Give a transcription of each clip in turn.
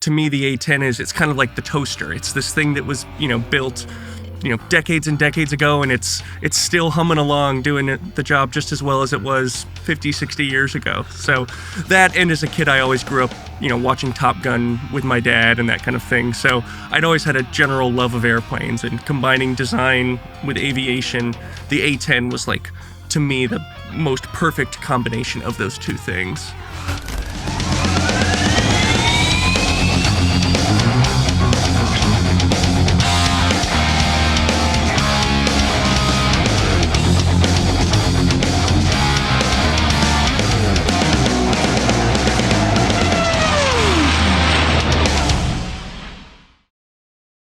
to me, the A10 it's kind of like the toaster. It's this thing that was, built, decades and decades ago, and it's still humming along, doing the job just as well as it was 50, 60 years ago. So that, and as a kid, I always grew up, watching Top Gun with my dad and that kind of thing. So I'd always had a general love of airplanes, and combining design with aviation, the A10 was like, to me, the most perfect combination of those two things.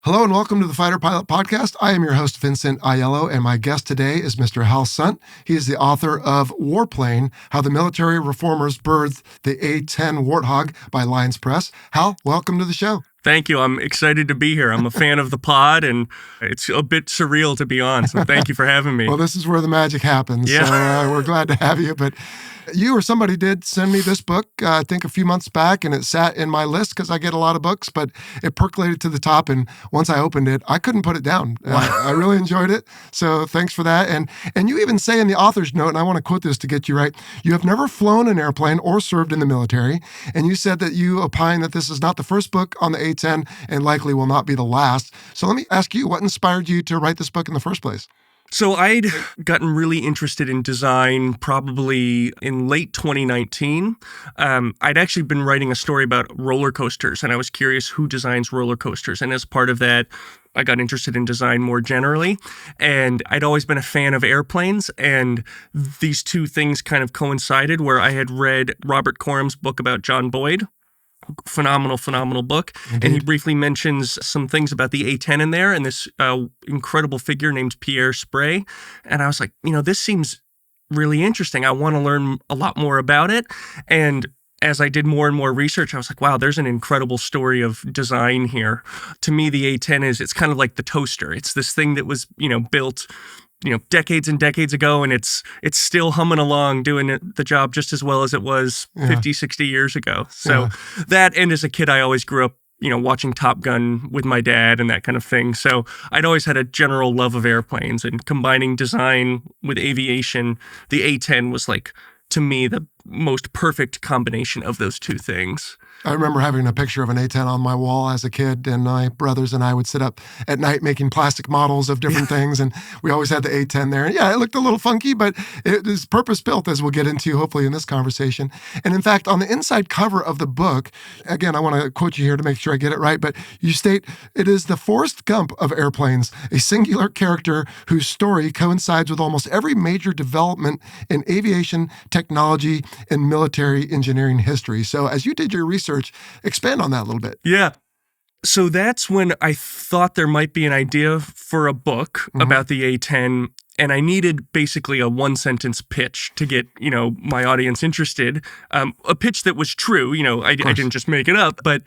Hello and welcome to the Fighter Pilot Podcast. I am your host, Vincent Aiello, and my guest today is Mr. Hal Sundt. He is the author of Warplane, How the Military Reformers Birthed the A10 Warthog by Lions Press. Hal, welcome to the show. Thank you. I'm excited to be here. I'm a fan of the pod, and it's a bit surreal to be on, so thank you for having me. Well, this is where the magic happens, yeah. So we're glad to have you. But you or somebody did send me this book, I think a few months back, and it sat in my list because I get a lot of books, but it percolated to the top, and once I opened it, I couldn't put it down. I really enjoyed it, so thanks for that. And you even say in the author's note, and I want to quote this to get you right, you have never flown an airplane or served in the military, and you said that you opine that this is not the first book on the A10 and likely will not be the last. So let me ask you, what inspired you to write this book in the first place? So I'd gotten really interested in design probably in late 2019. I'd actually been writing a story about roller coasters, and I was curious who designs roller coasters. And as part of that, I got interested in design more generally. And I'd always been a fan of airplanes, and these two things kind of coincided, where I had read Robert Corum's book about John Boyd. Phenomenal book. Indeed. And he briefly mentions some things about the A10 in there, and this incredible figure named Pierre Spre. And I was like, this seems really interesting. I want to learn a lot more about it. And as I did more and more research, I was like, wow, there's an incredible story of design here. To me, the A10 it's kind of like the toaster. It's this thing that was, built decades and decades ago, and it's still humming along, doing the job just as well as it was 50, 60 years ago. So that, and as a kid, I always grew up, watching Top Gun with my dad and that kind of thing. So I'd always had a general love of airplanes, and combining design with aviation, the A10 was like, to me, the most perfect combination of those two things. I remember having a picture of an A10 on my wall as a kid, and my brothers and I would sit up at night making plastic models of different things, and we always had the A10 there. And yeah, it looked a little funky, but it is purpose-built, as we'll get into hopefully in this conversation. And in fact, on the inside cover of the book, again, I want to quote you here to make sure I get it right, but you state, it is the Forrest Gump of airplanes, a singular character whose story coincides with almost every major development in aviation, technology, and military engineering history. So as you did your research, expand on that a little bit. Yeah. So that's when I thought there might be an idea for a book about the A10, and I needed basically a one-sentence pitch to get, my audience interested. A pitch that was true, I didn't just make it up, but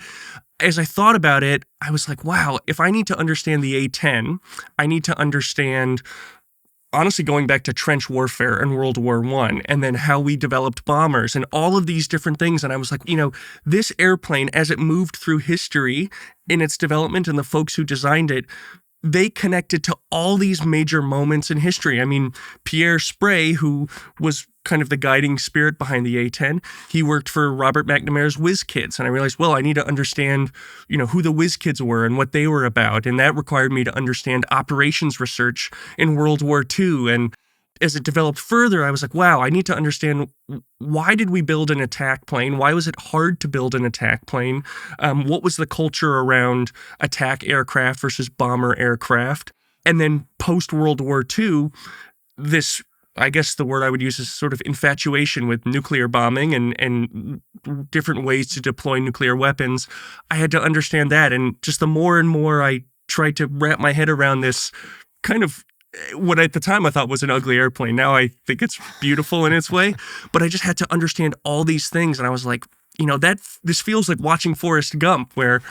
as I thought about it, I was like, wow, if I need to understand the A10, I need to understand, honestly, going back to trench warfare and World War I, and then how we developed bombers and all of these different things. And I was like, this airplane, as it moved through history in its development, and the folks who designed it, they connected to all these major moments in history. I mean, Pierre Spre, who was kind of the guiding spirit behind the A10, he worked for Robert McNamara's Whiz Kids. And I realized, well, I need to understand, who the Whiz Kids were and what they were about. And that required me to understand operations research in World War II. And as it developed further, I was like, wow, I need to understand, why did we build an attack plane? Why was it hard to build an attack plane? What was the culture around attack aircraft versus bomber aircraft? And then post-World War II, this, I guess the word I would use is sort of infatuation with nuclear bombing and different ways to deploy nuclear weapons. I had to understand that. And just the more and more I tried to wrap my head around this kind of what at the time I thought was an ugly airplane. Now I think it's beautiful in its way, but I just had to understand all these things. And I was like, this feels like watching Forrest Gump, where,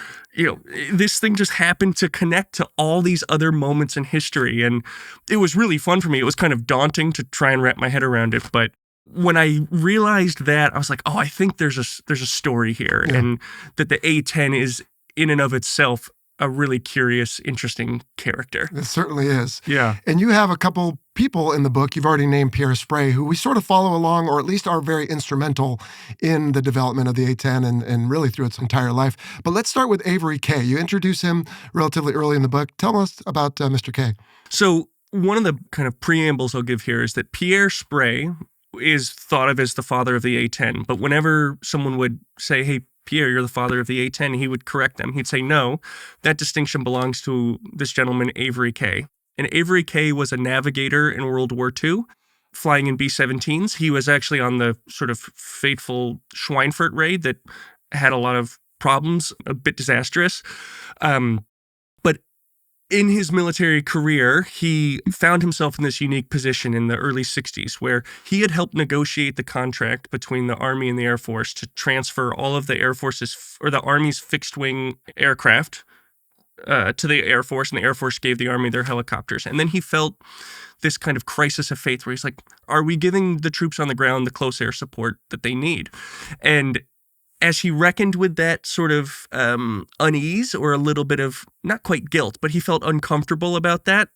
this thing just happened to connect to all these other moments in history. And it was really fun for me. It was kind of daunting to try and wrap my head around it, but when I realized that, I was like, oh, I think there's a story here, and that the A-10 is in and of itself a really curious, interesting character. It certainly is. Yeah. And you have a couple people in the book, you've already named Pierre Spre, who we sort of follow along, or at least are very instrumental in the development of the A-10 and really through its entire life. But let's start with Avery K. You introduce him relatively early in the book. Tell us about Mr. K. So one of the kind of preambles I'll give here is that Pierre Spre is thought of as the father of the A-10. But whenever someone would say, hey, Pierre, you're the father of the A-10, he would correct them. He'd say, no, that distinction belongs to this gentleman, Avery K. And Avery K was a navigator in World War II, flying in B-17s. He was actually on the sort of fateful Schweinfurt raid that had a lot of problems, a bit disastrous. But in his military career, he found himself in this unique position in the early 60s where he had helped negotiate the contract between the Army and the Air Force to transfer all of the Air Force's, or the Army's fixed-wing aircraft to the Air Force, and the Air Force gave the Army their helicopters. And then he felt this kind of crisis of faith where he's like, are we giving the troops on the ground the close air support that they need? And as he reckoned with that sort of unease, or a little bit of, not quite guilt, but he felt uncomfortable about that,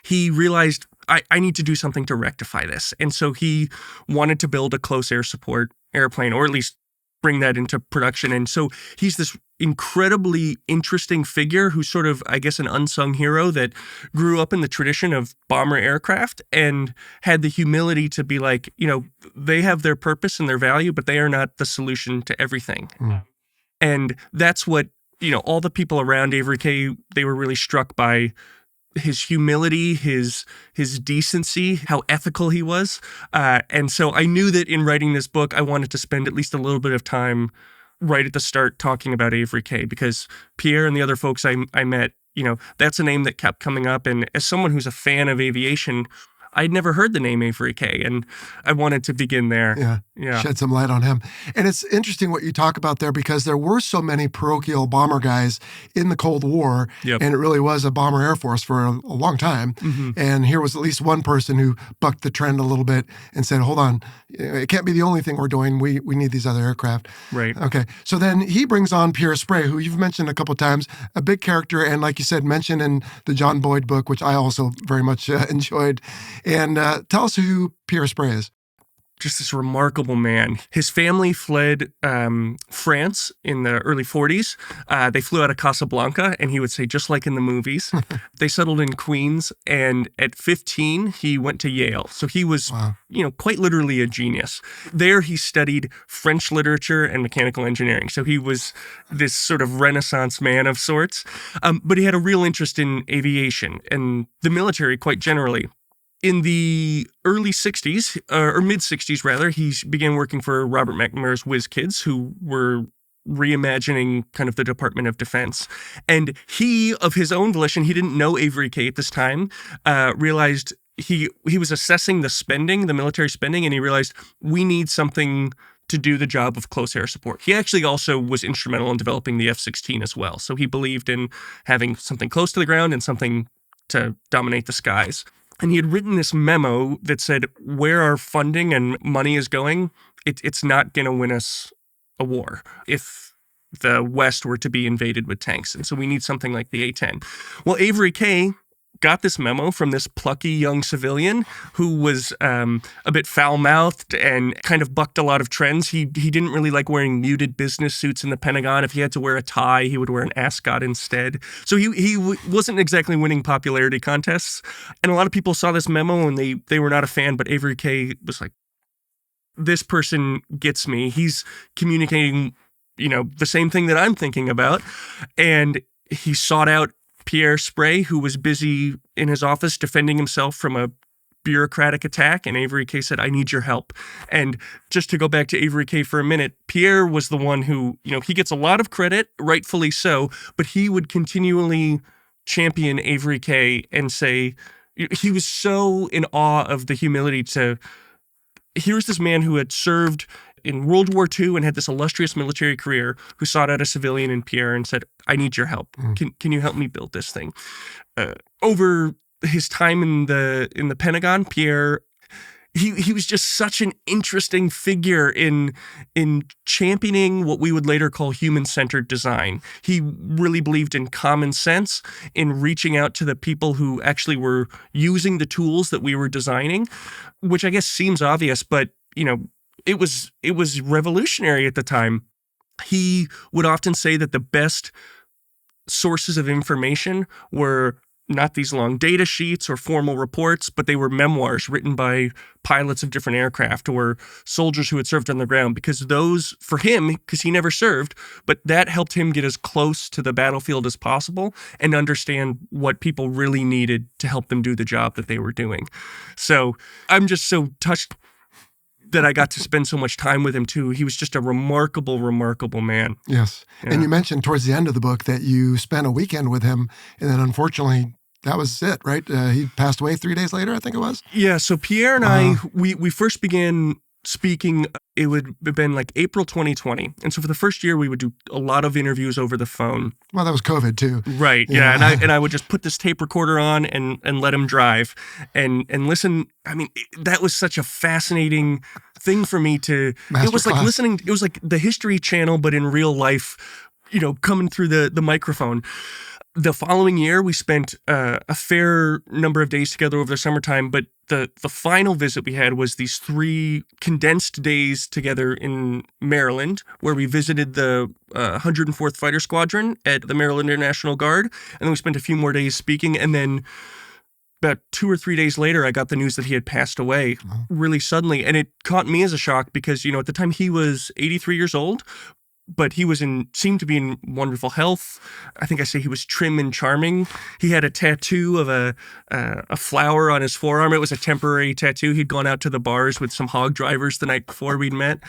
he realized, I need to do something to rectify this. And so he wanted to build a close air support airplane, or at least bring that into production. And so he's this incredibly interesting figure who's sort of, I guess, an unsung hero that grew up in the tradition of bomber aircraft and had the humility to be like, you know, they have their purpose and their value, but they are not the solution to everything. And that's what, you know, all the people around Avery K, they were really struck by his humility, his decency, how ethical he was. And so I knew that in writing this book, I wanted to spend at least a little bit of time right at the start talking about Avery K, because Pierre and the other folks I met, you know, that's a name that kept coming up. And as someone who's a fan of aviation, I'd never heard the name Avery K, and I wanted to begin there. Yeah. Shed some light on him. And it's interesting what you talk about there, because there were so many parochial bomber guys in the Cold War, and it really was a bomber air force for a long time. And here was at least one person who bucked the trend a little bit and said, hold on, it can't be the only thing we're doing. We need these other aircraft. Right. Okay. So then he brings on Pierre Spre, who you've mentioned a couple of times, a big character, and like you said, mentioned in the John Boyd book, which I also very much enjoyed. And tell us who Pierre Spre is. Just this remarkable man. His family fled France in the early 40s. They flew out of Casablanca, and he would say, just like in the movies. They settled in Queens, and at 15, he went to Yale. So he was, you know, quite literally a genius. There, he studied French literature and mechanical engineering. So he was this sort of Renaissance man of sorts. But he had a real interest in aviation and the military quite generally. In the early 60s, or mid-60s rather, he began working for Robert McNamara's Whiz Kids, who were reimagining kind of the Department of Defense. And he, of his own volition, he didn't know Avery K at this time, realized he was assessing the spending, the military spending, and he realized we need something to do the job of close air support. He actually also was instrumental in developing the F-16 as well. So he believed in having something close to the ground and something to dominate the skies. And he had written this memo that said, where our funding and money is going, it's not going to win us a war if the West were to be invaded with tanks. And so we need something like the A-10. Well, Avery K got this memo from this plucky young civilian who was a bit foul-mouthed and kind of bucked a lot of trends. He didn't really like wearing muted business suits in the Pentagon. If he had to wear a tie, he would wear an ascot instead. So he wasn't exactly winning popularity contests. And a lot of people saw this memo and they were not a fan, but Avery K was like, this person gets me. He's communicating, you know, the same thing that I'm thinking about. And he sought out Pierre Spre, who was busy in his office defending himself from a bureaucratic attack, and Avery K said, I need your help. And just to go back to Avery K for a minute, Pierre was the one who, you know, he gets a lot of credit, rightfully so, but he would continually champion Avery K and say, he was so in awe of the humility to, here's this man who had served in World War II and had this illustrious military career, who sought out a civilian in Pierre and said, I need your help. Can you help me build this thing? Over his time in the Pentagon, Pierre he was just such an interesting figure in championing what we would later call human-centered design. He really believed in common sense, in reaching out to the people who actually were using the tools that we were designing, which I guess seems obvious, but it was revolutionary at the time. He would often say that the best sources of information were not these long data sheets or formal reports, but they were memoirs written by pilots of different aircraft or soldiers who had served on the ground, because those, for him, because he never served, but that helped him get as close to the battlefield as possible and understand what people really needed to help them do the job that they were doing. So I'm just so touched that I got to spend so much time with him too. He was just a remarkable, remarkable man. Yes. Yeah. And you mentioned towards the end of the book that you spent a weekend with him, and then unfortunately that was it, right? He passed away 3 days later, I think it was. Yeah. So Pierre and I, we first began speaking, it would have been like April 2020. And so for the first year, we would do a lot of interviews over the phone. Well, that was COVID too. Right. Yeah. And I would just put this tape recorder on and let him drive and listen. I mean, that was such a fascinating thing for me to, it was like listening, it was like the History Channel, but in real life, coming through the microphone. The following year, we spent a fair number of days together over the summertime, but the final visit we had was these 3 condensed days together in Maryland, where we visited the 104th Fighter Squadron at the Maryland Air National Guard, and then we spent a few more days speaking, and then about 2 or 3 days later, I got the news that he had passed away really suddenly, and it caught me as a shock because, at the time he was 83 years old, but he seemed to be in wonderful health. I think I say he was trim and charming. He had a tattoo of a flower on his forearm. It was a temporary tattoo. He'd gone out to the bars with some hog drivers the night before we'd met.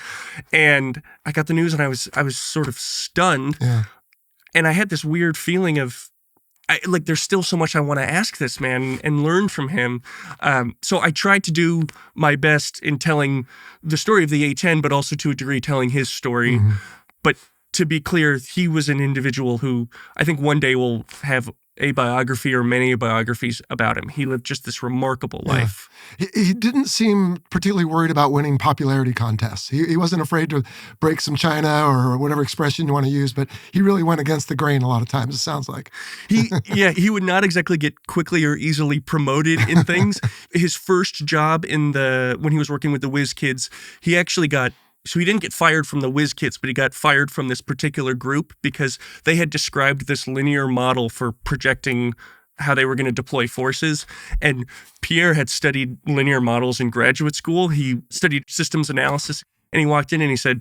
And I got the news and I was sort of stunned. Yeah. And I had this weird feeling of, there's still so much I want to ask this man and learn from him. So I tried to do my best in telling the story of the A-10, but also to a degree telling his story. Mm-hmm. But to be clear, he was an individual who I think one day will have a biography or many biographies about him. He lived just this remarkable life. He didn't seem particularly worried about winning popularity contests. He wasn't afraid to break some china or whatever expression you want to use, but he really went against the grain a lot of times, it sounds like. He would not exactly get quickly or easily promoted in things. His first job when he was working with the Whiz Kids, he actually so he didn't get fired from the Whiz Kids, but he got fired from this particular group because they had described this linear model for projecting how they were going to deploy forces. And Pierre had studied linear models in graduate school. He studied systems analysis, and he walked in and he said,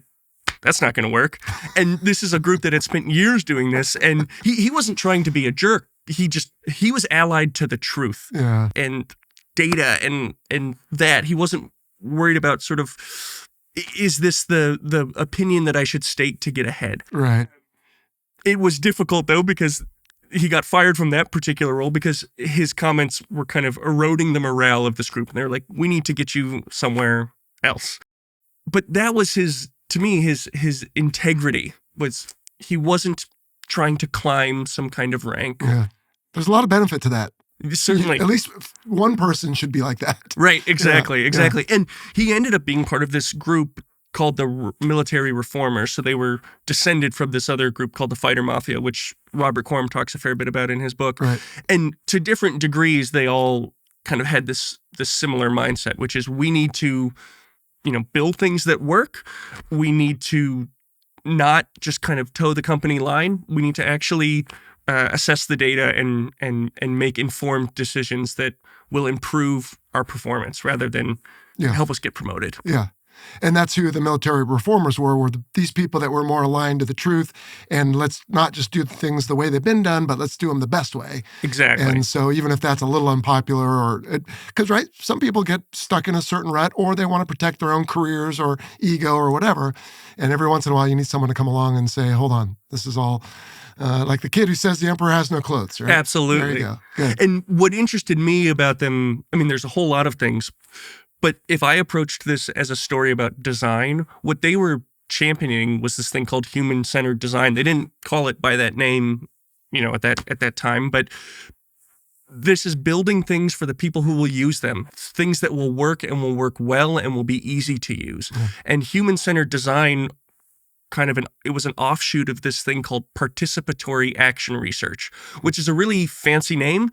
"That's not going to work." And this is a group that had spent years doing this, and he wasn't trying to be a jerk. He was allied to the truth and data and that. He wasn't worried about sort of, is this the opinion that I should state to get ahead? Right. It was difficult, though, because he got fired from that particular role because his comments were kind of eroding the morale of this group. And they're like, we need to get you somewhere else. But that was his integrity. He wasn't trying to climb some kind of rank. Yeah. There's a lot of benefit to that. Certainly. At least one person should be like that. Right, exactly. Yeah. And he ended up being part of this group called the Military Reformers. So they were descended from this other group called the Fighter Mafia, which Robert Corm talks a fair bit about in his book. Right. And to different degrees, they all kind of had this similar mindset, which is we need to, build things that work. We need to not just kind of toe the company line. We need to actually assess the data and make informed decisions that will improve our performance rather than help us get promoted. Yeah. And that's who the military reformers were these people that were more aligned to the truth. And let's not just do things the way they've been done, but let's do them the best way. Exactly. And so even if that's a little unpopular because, right, some people get stuck in a certain rut or they want to protect their own careers or ego or whatever. And every once in a while, you need someone to come along and say, hold on, this is all... like the kid who says the emperor has no clothes, right? Absolutely. There you go. Good. And what interested me about them, there's a whole lot of things, but if I approached this as a story about design, what they were championing was this thing called human-centered design. They didn't call it by that name, at that time, but this is building things for the people who will use them, things that will work and will work well and will be easy to use. And human-centered design it was an offshoot of this thing called participatory action research, which is a really fancy name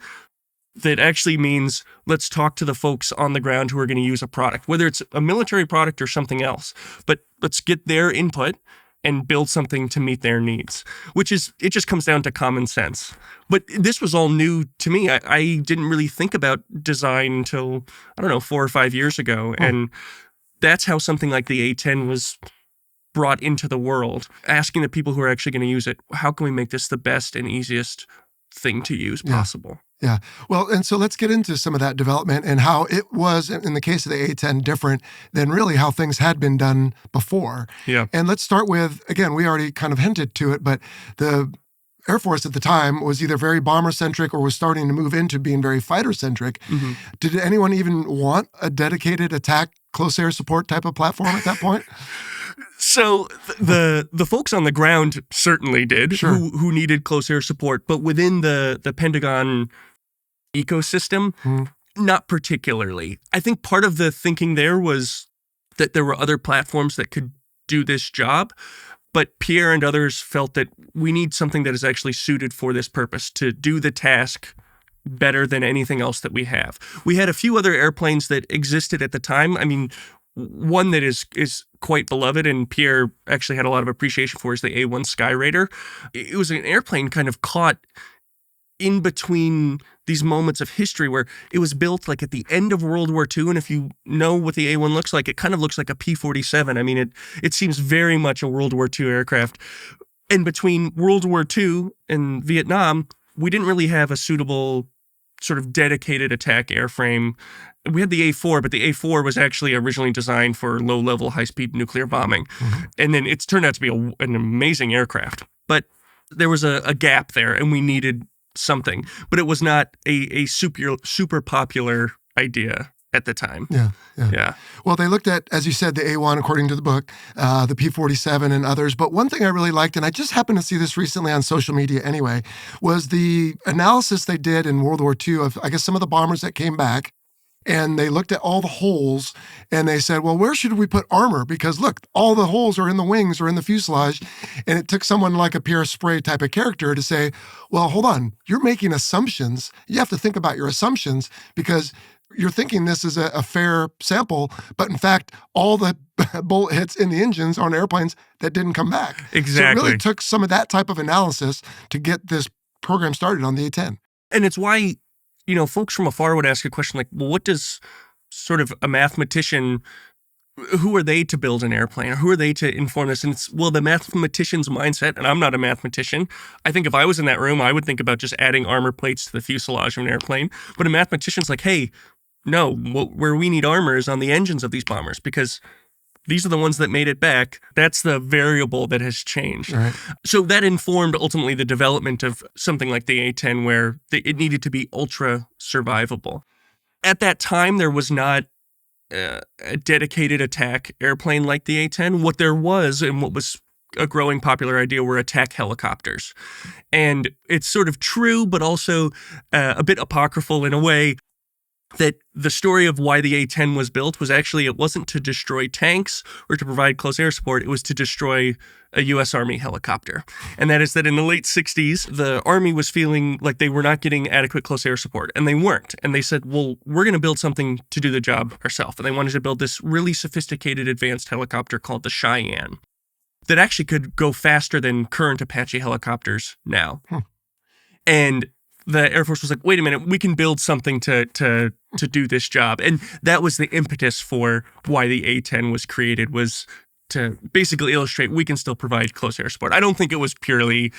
that actually means let's talk to the folks on the ground who are going to use a product, whether it's a military product or something else, but let's get their input and build something to meet their needs, it just comes down to common sense. But this was all new to me. I didn't really think about design until, 4 or 5 years ago. And that's how something like the A10 was brought into the world, asking the people who are actually going to use it, how can we make this the best and easiest thing to use possible? Yeah. Well, and so let's get into some of that development and how it was, in the case of the A10, different than really how things had been done before. Yeah. And let's start with, again, we already kind of hinted to it, but the Air Force at the time was either very bomber-centric or was starting to move into being very fighter-centric. Mm-hmm. Did anyone even want a dedicated attack close air support type of platform at that point? So the folks on the ground certainly did, sure, who needed close air support, but within the Pentagon ecosystem, not particularly. I think part of the thinking there was that there were other platforms that could do this job, but Pierre and others felt that we need something that is actually suited for this purpose to do the task better than anything else that we have. We had a few other airplanes that existed at the time. I mean, one that is quite beloved and Pierre actually had a lot of appreciation for is the A1 Skyraider. It was an airplane kind of caught in between these moments of history where it was built like at the end of World War II. And if you know what the A1 looks like, it kind of looks like a P-47. I mean, it seems very much a World War II aircraft. And between World War II and Vietnam, we didn't really have a suitable sort of dedicated attack airframe. We had the A4, but the A4 was actually originally designed for low-level, high-speed nuclear bombing. Mm-hmm. And then it's turned out to be an amazing aircraft. But there was a gap there, and we needed something. But it was not a super popular idea at the time. Yeah. Well, they looked at, as you said, the A1, according to the book, the P-47 and others. But one thing I really liked, and I just happened to see this recently on social media anyway, was the analysis they did in World War II of, I guess, some of the bombers that came back. And they looked at all the holes and they said, well, where should we put armor? Because look, all the holes are in the wings or in the fuselage. And it took someone like a Pierre Spre type of character to say, well, hold on, you're making assumptions. You have to think about your assumptions because you're thinking this is a fair sample, but in fact, all the bullet hits in the engines on airplanes that didn't come back. Exactly. So it really took some of that type of analysis to get this program started on the A-10. And it's why, folks from afar would ask a question like, well, what does sort of a mathematician, who are they to build an airplane? Or who are they to inform this? And it's, well, the mathematician's mindset, and I'm not a mathematician. I think if I was in that room, I would think about just adding armor plates to the fuselage of an airplane. But a mathematician's like, hey, no, where we need armor is on the engines of these bombers because these are the ones that made it back. That's the variable that has changed. Right. So that informed ultimately the development of something like the A-10 where it needed to be ultra survivable. At that time, there was not a dedicated attack airplane like the A-10. What there was and what was a growing popular idea were attack helicopters. And it's sort of true, but also a bit apocryphal in a way that the story of why the A-10 was built was actually, it wasn't to destroy tanks or to provide close air support, it was to destroy a U.S. Army helicopter. And that is that in the late 60s, the Army was feeling like they were not getting adequate close air support, and they weren't. And they said, well, we're going to build something to do the job ourselves. And they wanted to build this really sophisticated advanced helicopter called the Cheyenne that actually could go faster than current Apache helicopters now. And the Air Force was like, wait a minute, we can build something to do this job. And that was the impetus for why the A-10 was created, was to basically illustrate we can still provide close air support. I don't think it was purely,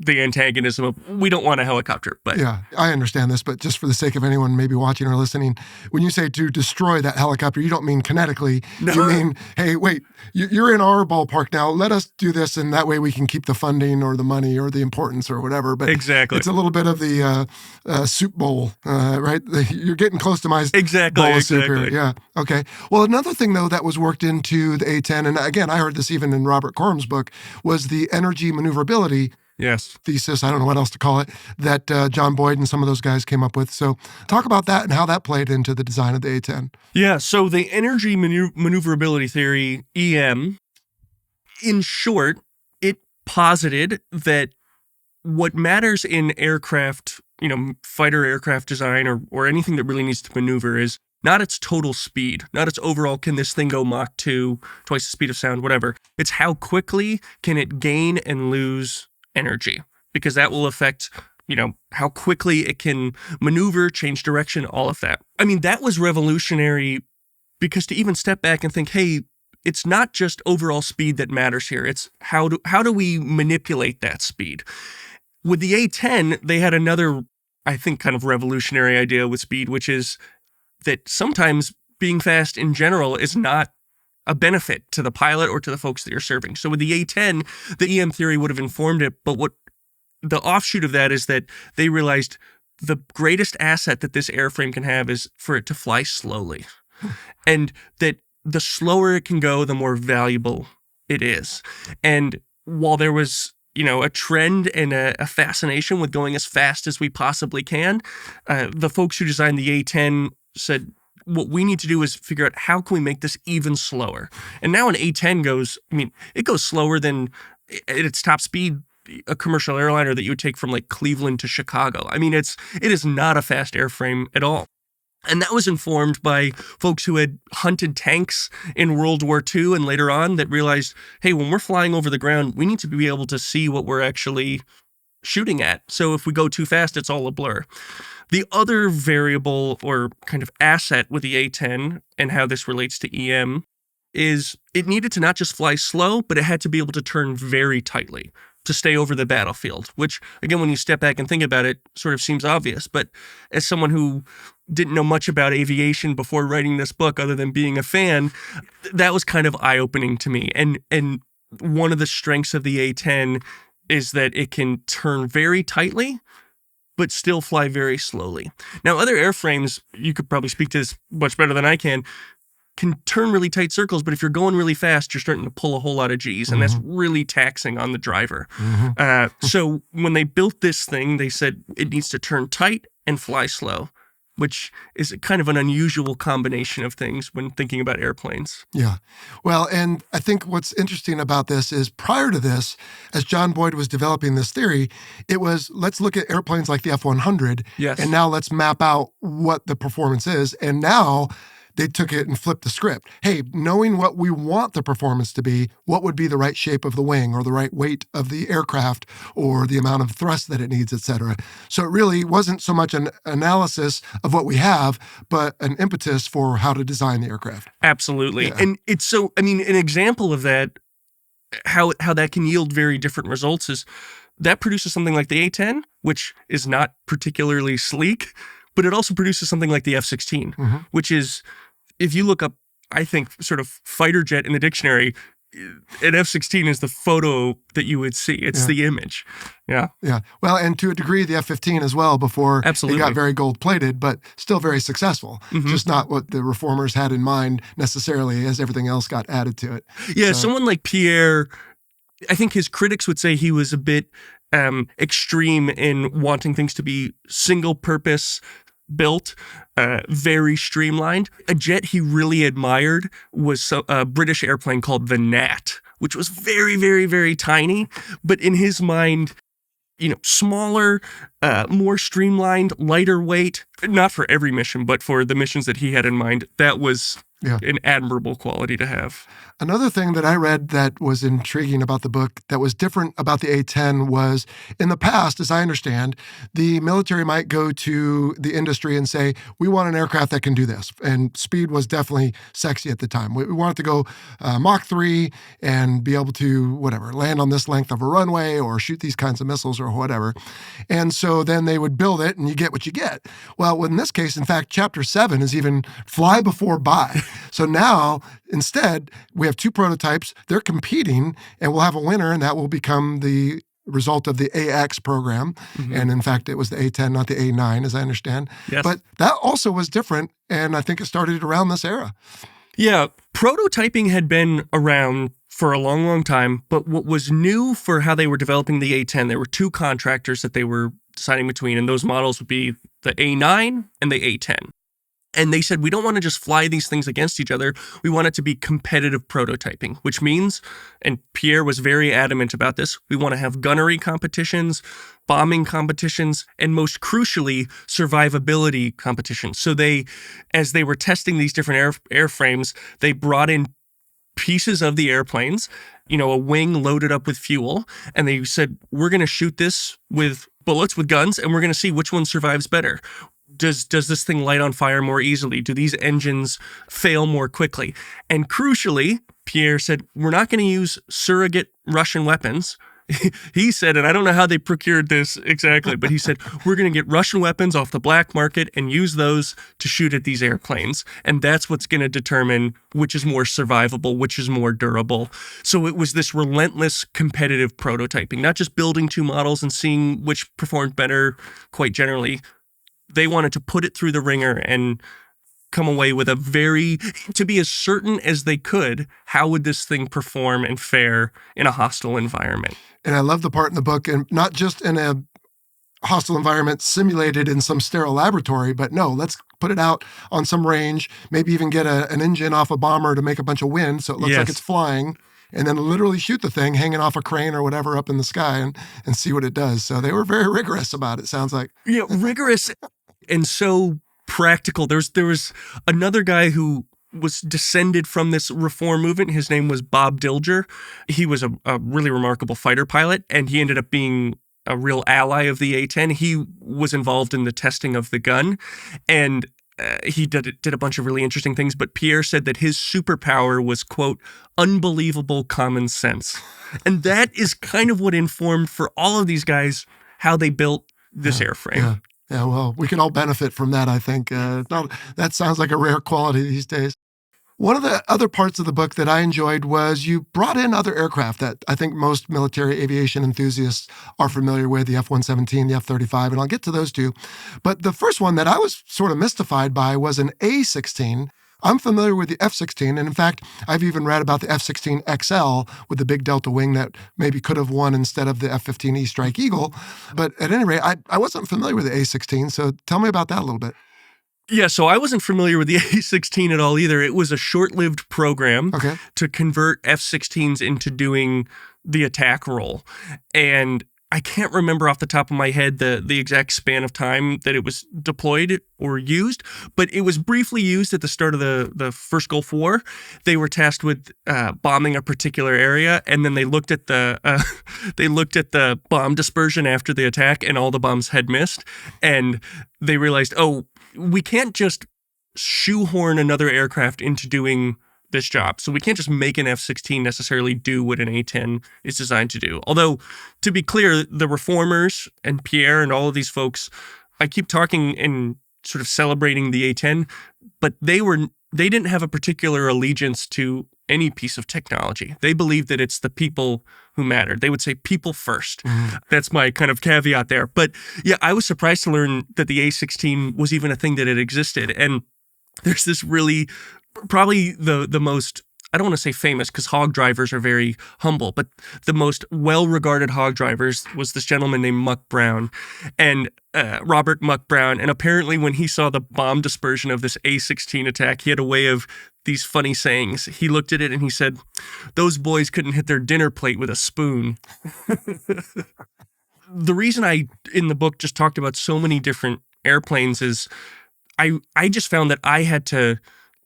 the antagonism of we don't want a helicopter. But yeah, I understand this, but just for the sake of anyone maybe watching or listening, when you say to destroy that helicopter, you don't mean kinetically. No. You mean, hey, wait, you're in our ballpark now. Let us do this, and that way we can keep the funding or the money or the importance or whatever. But exactly, it's a little bit of the soup bowl, right? You're getting close to my exactly, bowl of exactly. soup here. Yeah, okay. Well, another thing, though, that was worked into the A-10, and again, I heard this even in Robert Corum's book, was the energy maneuverability Yes. thesis, I don't know what else to call it, that John Boyd and some of those guys came up with. So talk about that and how that played into the design of the A-10. Yeah, so the energy maneuverability theory, EM, in short, it posited that what matters in aircraft, fighter aircraft design or anything that really needs to maneuver is not its total speed, not its overall, can this thing go Mach 2, twice the speed of sound, whatever. It's how quickly can it gain and lose energy, because that will affect, how quickly it can maneuver, change direction, all of that. I mean, that was revolutionary, because to even step back and think, hey, it's not just overall speed that matters here. It's how do we manipulate that speed? With the A-10, they had another, I think, kind of revolutionary idea with speed, which is that sometimes being fast in general is not a benefit to the pilot or to the folks that you're serving. So with the A-10, the EM theory would have informed it, but what the offshoot of that is that they realized the greatest asset that this airframe can have is for it to fly slowly. And that the slower it can go, the more valuable it is. And while there was, a trend and a fascination with going as fast as we possibly can, the folks who designed the A-10 said, what we need to do is figure out how can we make this even slower. And now an A-10 it goes slower than at its top speed a commercial airliner that you would take from like Cleveland to Chicago. I mean, it is not a fast airframe at all. And that was informed by folks who had hunted tanks in World War II and later on that realized, hey, when we're flying over the ground, we need to be able to see what we're actually shooting at. So if we go too fast, it's all a blur. The other variable or kind of asset with the A-10 and how this relates to EM is it needed to not just fly slow, but it had to be able to turn very tightly to stay over the battlefield, which, again, when you step back and think about it, sort of seems obvious. But as someone who didn't know much about aviation before writing this book other than being a fan, that was kind of eye-opening to me. And one of the strengths of the A-10 is that it can turn very tightly, but still fly very slowly. Now, other airframes, you could probably speak to this much better than I can turn really tight circles, but if you're going really fast, you're starting to pull a whole lot of G's, and that's really taxing on the driver. So when they built this thing, they said it needs to turn tight and fly slow, which is kind of an unusual combination of things when thinking about airplanes. Yeah. Well, and I think what's interesting about this is prior to this, as John Boyd was developing this theory, it was, let's look at airplanes like the F-100, yes, and now let's map out what the performance is. And now they took it and flipped the script. Hey, knowing what we want the performance to be, what would be the right shape of the wing or the right weight of the aircraft or the amount of thrust that it needs, et cetera. So it really wasn't so much an analysis of what we have, but an impetus for how to design the aircraft. Absolutely. Yeah. And it's so, an example of that, how that can yield very different results is that produces something like the A-10, which is not particularly sleek, but it also produces something like the F-16, which is, if you look up, I think, sort of fighter jet in the dictionary, an F-16 is the photo that you would see. It's the image. Yeah. Yeah. Well, and to a degree, the F-15 as well before Absolutely. It got very gold-plated, but still very successful. Just not what the reformers had in mind necessarily as everything else got added to it. Yeah, someone like Pierre, I think his critics would say he was a bit extreme in wanting things to be single-purpose built, very streamlined. A jet he really admired was a British airplane called the Gnat, which was very, very, very tiny, but in his mind, smaller, more streamlined, lighter weight. Not for every mission, but for the missions that he had in mind, that was an admirable quality to have. Another thing that I read that was intriguing about the book that was different about the A-10 was, in the past, as I understand, the military might go to the industry and say, we want an aircraft that can do this. And speed was definitely sexy at the time. We want it to go Mach 3 and be able to, land on this length of a runway or shoot these kinds of missiles or whatever. And so then they would build it and you get what you get. Well, in this case, in fact, Chapter 7 is even fly before buy. So now, instead, we have two prototypes. They're competing, and we'll have a winner, and that will become the result of the AX program. And in fact, it was the A-10, not the A-9, as I understand. Yes. But that also was different, and I think it started around this era. Yeah, prototyping had been around for a long, long time. But what was new for how they were developing the A10, there were two contractors that they were deciding between, and those models would be the A9 and the A10. And they said, we don't want to just fly these things against each other. We want it to be competitive prototyping, which means, and Pierre was very adamant about this, we want to have gunnery competitions, bombing competitions, and most crucially, survivability competitions. So they, as they were testing these different airframes, they brought in pieces of the airplanes, a wing loaded up with fuel, and they said, we're going to shoot this with bullets, with guns, and we're going to see which one survives better. Does this thing light on fire more easily? Do these engines fail more quickly? And crucially, Pierre said, we're not going to use surrogate Russian weapons. He said, and I don't know how they procured this exactly, but he said, we're going to get Russian weapons off the black market and use those to shoot at these airplanes. And that's what's going to determine which is more survivable, which is more durable. So it was this relentless competitive prototyping, not just building two models and seeing which performed better quite generally. They wanted to put it through the ringer and come away with to be as certain as they could, how would this thing perform and fare in a hostile environment. And I love the part in the book, and not just in a hostile environment simulated in some sterile laboratory, but no, let's put it out on some range, maybe even get an engine off a bomber to make a bunch of wind so it looks like it's flying, and then literally shoot the thing hanging off a crane or whatever up in the sky and see what it does. So they were very rigorous about it, sounds like. Yeah, rigorous and so practical. There was another guy who was descended from this reform movement. His name was Bob Dilger. He was a really remarkable fighter pilot, and he ended up being a real ally of the A-10. He was involved in the testing of the gun, and he did a bunch of really interesting things. But Pierre said that his superpower was, quote, unbelievable common sense. And that is kind of what informed for all of these guys how they built this airframe. Yeah, well, we can all benefit from that, I think. That sounds like a rare quality these days. One of the other parts of the book that I enjoyed was you brought in other aircraft that I think most military aviation enthusiasts are familiar with, the F-117, the F-35, and I'll get to those two. But the first one that I was sort of mystified by was an A-16. I'm familiar with the F-16, and in fact, I've even read about the F-16 XL with the big delta wing that maybe could have won instead of the F-15E Strike Eagle. But at any rate, I wasn't familiar with the A-16, so tell me about that a little bit. Yeah, so I wasn't familiar with the A-16 at all either. It was a short-lived program to convert F-16s into doing the attack role. And I can't remember off the top of my head the exact span of time that it was deployed or used, but it was briefly used at the start of the first Gulf War. They were tasked with bombing a particular area, and then they looked at the bomb dispersion after the attack, and all the bombs had missed, and they realized, oh, we can't just shoehorn another aircraft into doing this job. So we can't just make an F-16 necessarily do what an A-10 is designed to do. Although, to be clear, the reformers and Pierre and all of these folks, I keep talking and sort of celebrating the A-10, but they didn't have a particular allegiance to any piece of technology. They believed that it's the people who mattered. They would say people first. That's my kind of caveat there. But yeah, I was surprised to learn that the A-16 was even a thing that had existed. And there's this really, probably the most, I don't want to say famous because hog drivers are very humble, but the most well-regarded hog drivers was this gentleman named Muck Brown, and Robert Muck Brown. And apparently when he saw the bomb dispersion of this A-16 attack, he had a way of these funny sayings. He looked at it and he said, those boys couldn't hit their dinner plate with a spoon. The reason I, in the book, just talked about so many different airplanes is I just found that I had to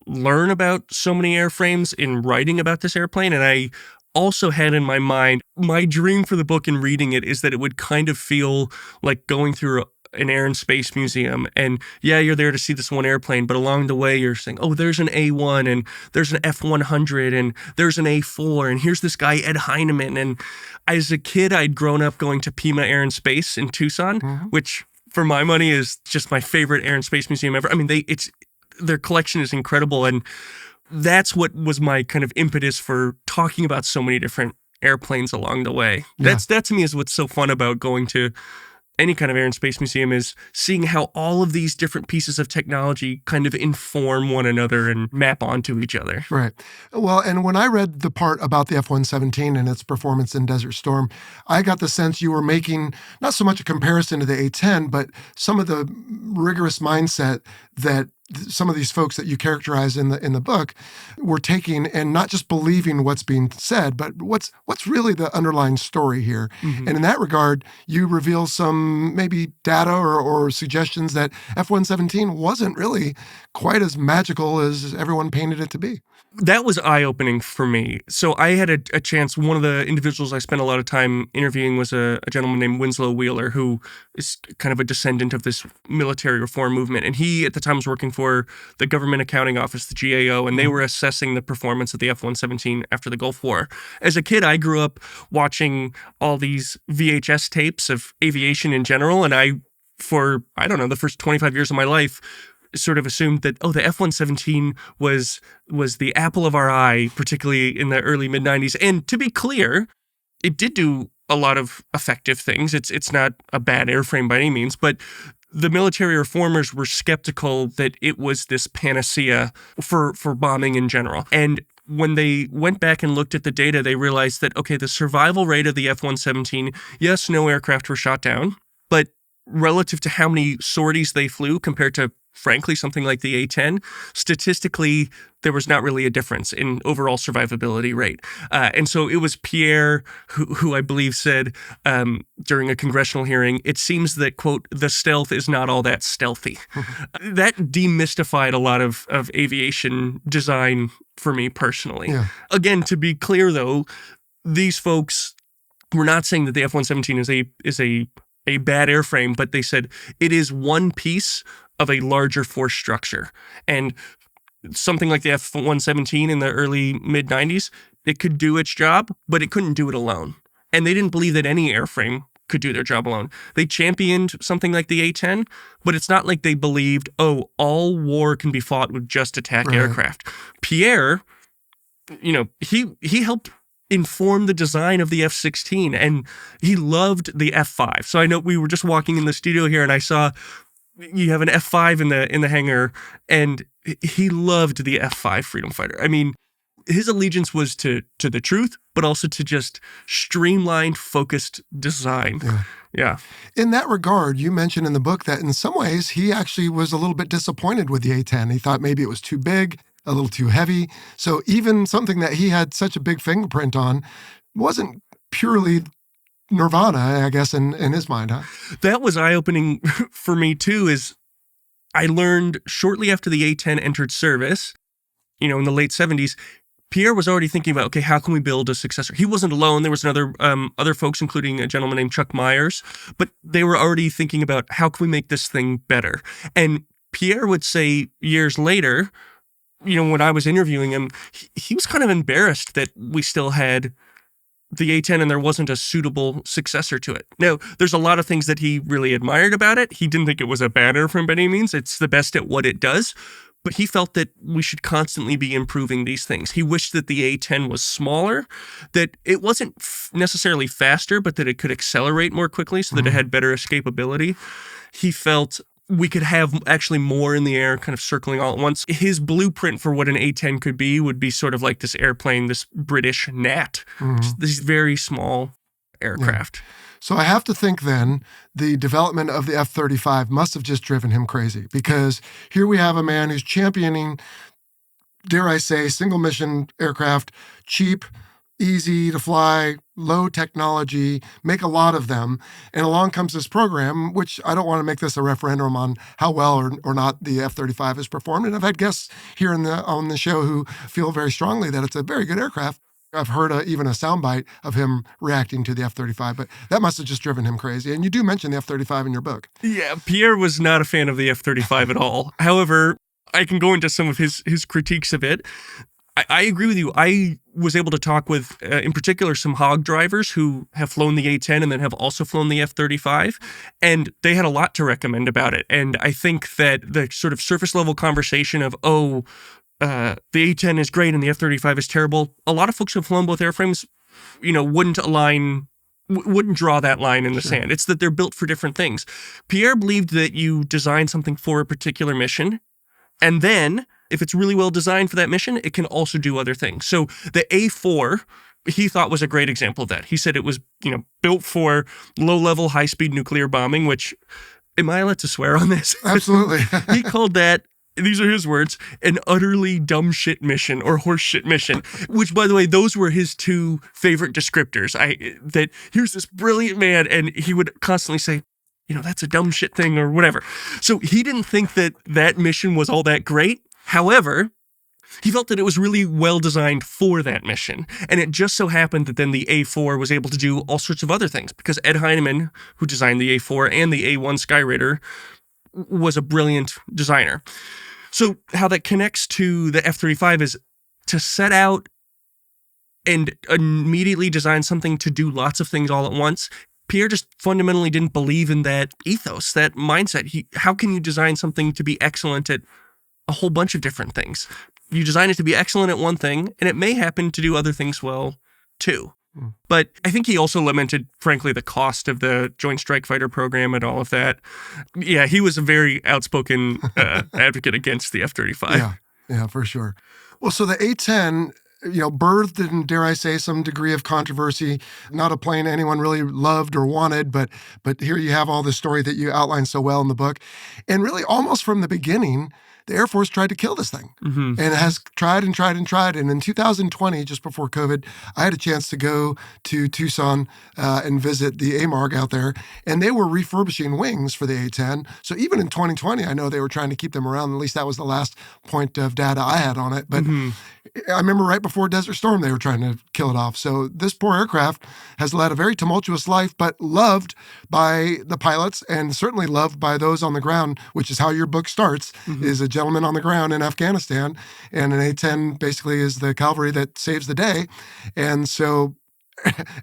learn about so many airframes in writing about this airplane. And I also had in my mind, my dream for the book and reading it is that it would kind of feel like going through an air and space museum. And yeah, you're there to see this one airplane, but along the way you're saying, oh, there's an A1 and there's an F100 and there's an A4 and here's this guy, Ed Heinemann. And as a kid, I'd grown up going to Pima Air and Space in Tucson, which for my money is just my favorite air and space museum ever. I mean, their collection is incredible. And that's what was my kind of impetus for talking about so many different airplanes along the way. Yeah. That to me is what's so fun about going to any kind of air and space museum is seeing how all of these different pieces of technology kind of inform one another and map onto each other. Right. Well, and when I read the part about the F-117 and its performance in Desert Storm, I got the sense you were making not so much a comparison to the A-10, but some of the rigorous mindset that some of these folks that you characterize in the book were taking, and not just believing what's being said, but what's really the underlying story here. Mm-hmm. And in that regard, you reveal some maybe data or suggestions that F-117 wasn't really quite as magical as everyone painted it to be. That was eye-opening for me. So I had a chance, one of the individuals I spent a lot of time interviewing was a gentleman named Winslow Wheeler, who is kind of a descendant of this military reform movement. And he, at the time, was working for the Government Accounting Office, the GAO, and they were assessing the performance of the F-117 after the Gulf War. As a kid, I grew up watching all these VHS tapes of aviation in general, and for the first 25 years of my life, sort of assumed that, the F-117 was the apple of our eye, particularly in the early mid-90s. And to be clear, it did do a lot of effective things. It's not a bad airframe by any means, but the military reformers were skeptical that it was this panacea for bombing in general. And when they went back and looked at the data, they realized that, the survival rate of the F-117, yes, no aircraft were shot down, but relative to how many sorties they flew compared to, frankly, something like the A-10, statistically, there was not really a difference in overall survivability rate. And so it was Pierre who I believe said during a congressional hearing, it seems that, quote, the stealth is not all that stealthy. That demystified a lot of aviation design for me personally. Yeah. Again, to be clear, though, these folks were not saying that the F-117 is a bad airframe, but they said it is one piece of a larger force structure. And something like the F-117 in the early mid-90s, it could do its job, but it couldn't do it alone. And they didn't believe that any airframe could do their job alone. They championed something like the A-10, but it's not like they believed, all war can be fought with just attack aircraft. Pierre, he helped inform the design of the F-16, and he loved the F-5. So I know we were just walking in the studio here, and I saw you have an F-5 in the hangar, and he loved the F-5 Freedom Fighter. I mean, his allegiance was to the truth, but also to just streamlined, focused design. Yeah. In that regard, you mentioned in the book that in some ways he actually was a little bit disappointed with the A-10. He thought maybe it was too big, a little too heavy. So even something that he had such a big fingerprint on wasn't purely nirvana, I guess, in his mind, huh? That was eye-opening for me, too, is I learned shortly after the A-10 entered service, in the late 70s, Pierre was already thinking about, how can we build a successor? He wasn't alone. There was other folks, including a gentleman named Chuck Myers, but they were already thinking about how can we make this thing better? And Pierre would say years later, when I was interviewing him, he was kind of embarrassed that we still had the A-10 and there wasn't a suitable successor to it. Now, there's a lot of things that he really admired about it. He didn't think it was a bad airframe by any means. It's the best at what it does. But he felt that we should constantly be improving these things. He wished that the A-10 was smaller, that it wasn't necessarily faster, but that it could accelerate more quickly so that it had better escapability. He felt we could have actually more in the air kind of circling all at once. His blueprint for what an A-10 could be would be sort of like this airplane, this British Gnat, these very small aircraft. Yeah. So I have to think then the development of the F-35 must have just driven him crazy, because here we have a man who's championing, dare I say, single mission aircraft, cheap, easy to fly, low technology, make a lot of them. And along comes this program, which I don't want to make this a referendum on how well or not the F-35 has performed. And I've had guests here on the show who feel very strongly that it's a very good aircraft. I've heard even a soundbite of him reacting to the F-35, but that must have just driven him crazy. And you do mention the F-35 in your book. Yeah, Pierre was not a fan of the F-35 at all. However, I can go into some of his critiques of it. I agree with you. I was able to talk with, in particular, some hog drivers who have flown the A-10 and then have also flown the F-35, and they had a lot to recommend about it. And I think that the sort of surface level conversation of, the A-10 is great and the F-35 is terrible, a lot of folks who have flown both airframes, wouldn't align wouldn't draw that line in the sand. It's that they're built for different things. Pierre believed that you design something for a particular mission, and then if it's really well designed for that mission, it can also do other things. So the A4, he thought was a great example of that. He said it was, built for low-level, high-speed nuclear bombing, which, am I allowed to swear on this? Absolutely. He called that, these are his words, an utterly dumb shit mission or horse shit mission, which, by the way, those were his two favorite descriptors. That here's this brilliant man, and he would constantly say, that's a dumb shit thing or whatever. So he didn't think that mission was all that great. However, he felt that it was really well designed for that mission. And it just so happened that then the A4 was able to do all sorts of other things because Ed Heinemann, who designed the A4 and the A1 Skyraider, was a brilliant designer. So how that connects to the F-35 is to set out and immediately design something to do lots of things all at once. Pierre just fundamentally didn't believe in that ethos, that mindset. How can you design something to be excellent at a whole bunch of different things? You design it to be excellent at one thing, and it may happen to do other things well, too. But I think he also lamented, frankly, the cost of the Joint Strike Fighter program and all of that. Yeah, he was a very outspoken advocate against the F-35. Yeah, for sure. Well, so the A-10, birthed in, dare I say, some degree of controversy. Not a plane anyone really loved or wanted, but here you have all the story that you outlined so well in the book. And really, almost from the beginning, the Air Force tried to kill this thing and it has tried and tried and tried. And in 2020, just before COVID, I had a chance to go to Tucson and visit the AMARG out there, and they were refurbishing wings for the A-10. So even in 2020, I know they were trying to keep them around. At least that was the last point of data I had on it. But I remember right before Desert Storm, they were trying to kill it off. So this poor aircraft has led a very tumultuous life, but loved by the pilots and certainly loved by those on the ground, which is how your book starts, is a gentleman on the ground in Afghanistan. And an A-10 basically is the cavalry that saves the day. And so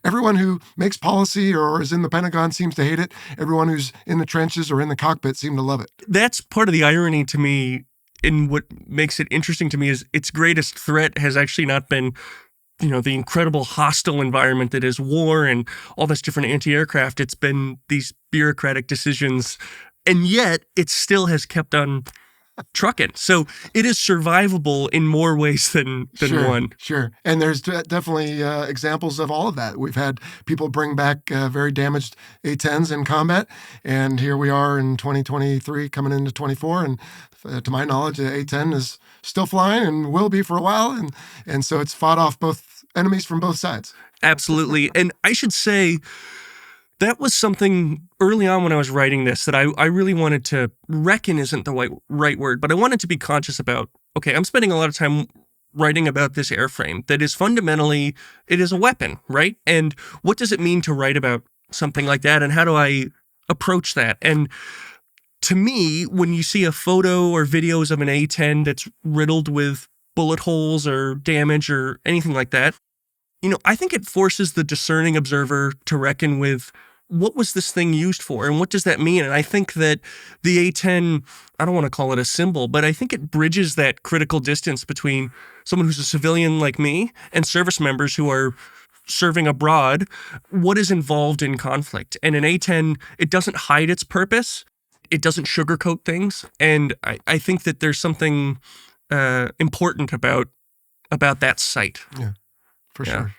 everyone who makes policy or is in the Pentagon seems to hate it. Everyone who's in the trenches or in the cockpit seem to love it. That's part of the irony to me. And what makes it interesting to me is its greatest threat has actually not been, the incredible hostile environment that is war and all this different anti-aircraft. It's been these bureaucratic decisions, and yet it still has kept on trucking. So it is survivable in more ways than one. Sure. And there's definitely examples of all of that. We've had people bring back very damaged A-10s in combat, and here we are in 2023 coming into 24, and to my knowledge, the A-10 is still flying and will be for a while, and so it's fought off both enemies from both sides. Absolutely. And I should say, that was something early on when I was writing this that I really wanted to reckon isn't the right word, but I wanted to be conscious about, okay, I'm spending a lot of time writing about this airframe that is fundamentally, it is a weapon, right? And what does it mean to write about something like that? And how do I approach that? And to me, when you see a photo or videos of an A-10 that's riddled with bullet holes or damage or anything like that, I think it forces the discerning observer to reckon with, what was this thing used for? And what does that mean? And I think that the A-10, I don't want to call it a symbol, but I think it bridges that critical distance between someone who's a civilian like me and service members who are serving abroad. What is involved in conflict? And an A-10, it doesn't hide its purpose. It doesn't sugarcoat things. And I think that there's something important about that site. Yeah, for sure.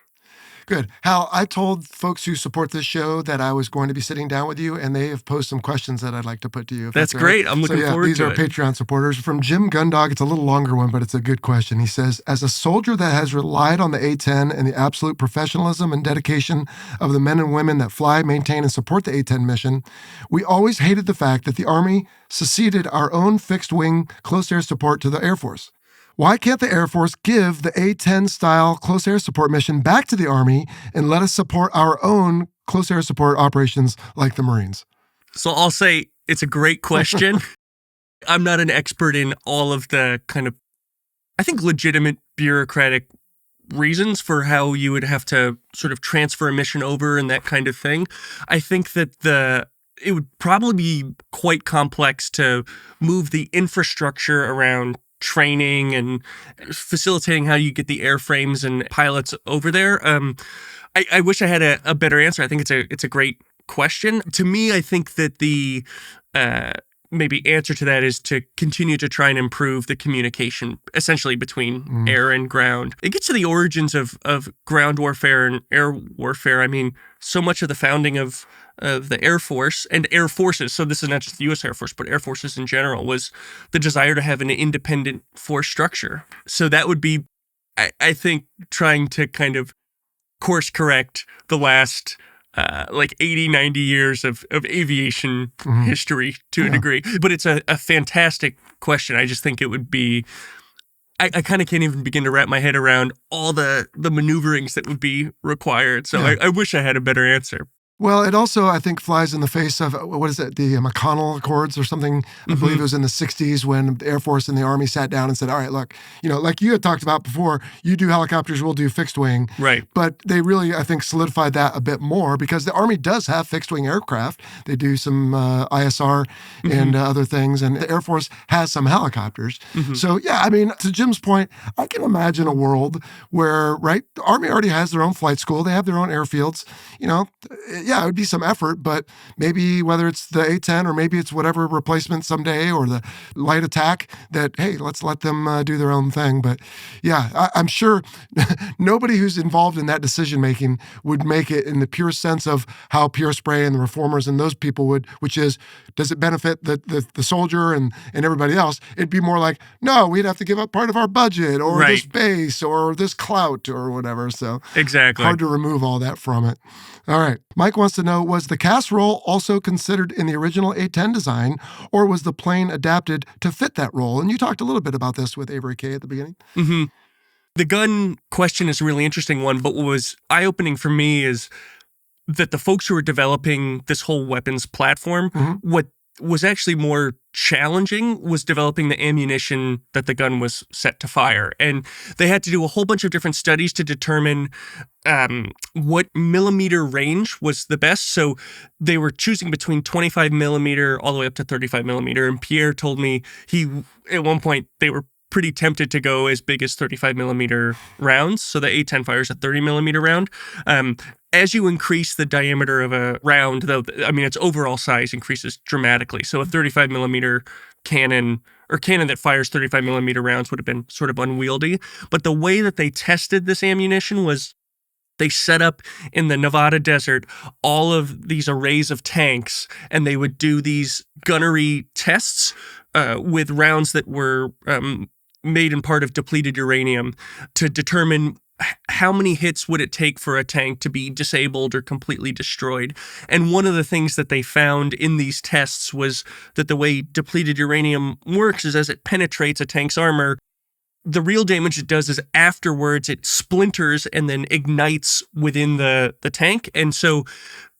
Good. Hal, I told folks who support this show that I was going to be sitting down with you, and they have posed some questions that I'd like to put to you. That's great. I'm looking forward to it. These are Patreon supporters. From Jim Gundog, it's a little longer one, but it's a good question. He says, as a soldier that has relied on the A-10 and the absolute professionalism and dedication of the men and women that fly, maintain, and support the A-10 mission, we always hated the fact that the Army seceded our own fixed-wing close air support to the Air Force. Why can't the Air Force give the A-10 style close air support mission back to the Army and let us support our own close air support operations like the Marines? So I'll say it's a great question. I'm not an expert in all of the kind of, I think, legitimate bureaucratic reasons for how you would have to sort of transfer a mission over and that kind of thing. I think that it would probably be quite complex to move the infrastructure around training and facilitating how you get the airframes and pilots over there. I wish I had a better answer. I think it's a great question. To me, I think that the maybe answer to that is to continue to try and improve the communication essentially between air and ground. It gets to the origins of ground warfare and air warfare. I mean, so much of the founding of the Air Force and air forces, so this is not just the U.S. Air Force, but air forces in general, was the desire to have an independent force structure. So that would be, I think, trying to kind of course correct the last 80, 90 years of aviation history to a degree. But it's a fantastic question. I just think it would be, I kind of can't even begin to wrap my head around all the maneuverings that would be required. So I wish I had a better answer. Well, it also, I think, flies in the face of, what is it, the McConnell Accords or something. I believe it was in the 60s when the Air Force and the Army sat down and said, all right, look, like you had talked about before, you do helicopters, we'll do fixed wing. Right. But they really, I think, solidified that a bit more because the Army does have fixed wing aircraft. They do some ISR and other things, and the Air Force has some helicopters. So, yeah, I mean, to Jim's point, I can imagine a world where, right, the Army already has their own flight school. They have their own airfields, yeah, it would be some effort, but maybe whether it's the A-10 or maybe it's whatever replacement someday or the light attack that, hey, let's let them do their own thing. But yeah, I'm sure nobody who's involved in that decision-making would make it in the pure sense of how Pierre Spre and the reformers and those people would, which is, does it benefit the soldier and everybody else? It'd be more like, no, we'd have to give up part of our budget or this base or this clout or whatever. So exactly, hard to remove all that from it. All right. Mike wants to know, was the casserole also considered in the original A-10 design, or was the plane adapted to fit that role? And you talked a little bit about this with Avery K. at the beginning. The gun question is a really interesting one, but what was eye-opening for me is that the folks who were developing this whole weapons platform, what was actually more challenging was developing the ammunition that the gun was set to fire. And they had to do a whole bunch of different studies to determine what millimeter range was the best. So they were choosing between 25 millimeter all the way up to 35 millimeter. And Pierre told me at one point, they were pretty tempted to go as big as 35 millimeter rounds. So the A-10 fires a 30 millimeter round. As you increase the diameter of a round, though, I mean, its overall size increases dramatically. So a 35 millimeter cannon or cannon that fires 35 millimeter rounds would have been sort of unwieldy. But the way that they tested this ammunition was they set up in the Nevada desert all of these arrays of tanks, and they would do these gunnery tests with rounds that were made in part of depleted uranium to determine how many hits would it take for a tank to be disabled or completely destroyed. And one of the things that they found in these tests was that the way depleted uranium works is as it penetrates a tank's armor, the real damage it does is afterwards it splinters and then ignites within the tank. And so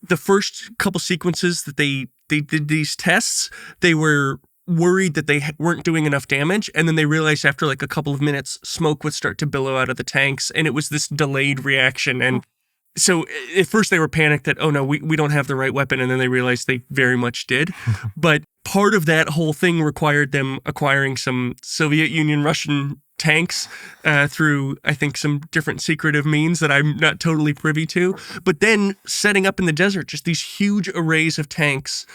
the first couple sequences that they did these tests, they were worried that they weren't doing enough damage, and then they realized after like a couple of minutes smoke would start to billow out of the tanks, and it was this delayed reaction. And so at first they were panicked that, oh no, we don't have the right weapon, and then they realized they very much did. But part of that whole thing required them acquiring some Soviet Union Russian tanks through, I think, some different secretive means that I'm not totally privy to, but then setting up in the desert just these huge arrays of tanks.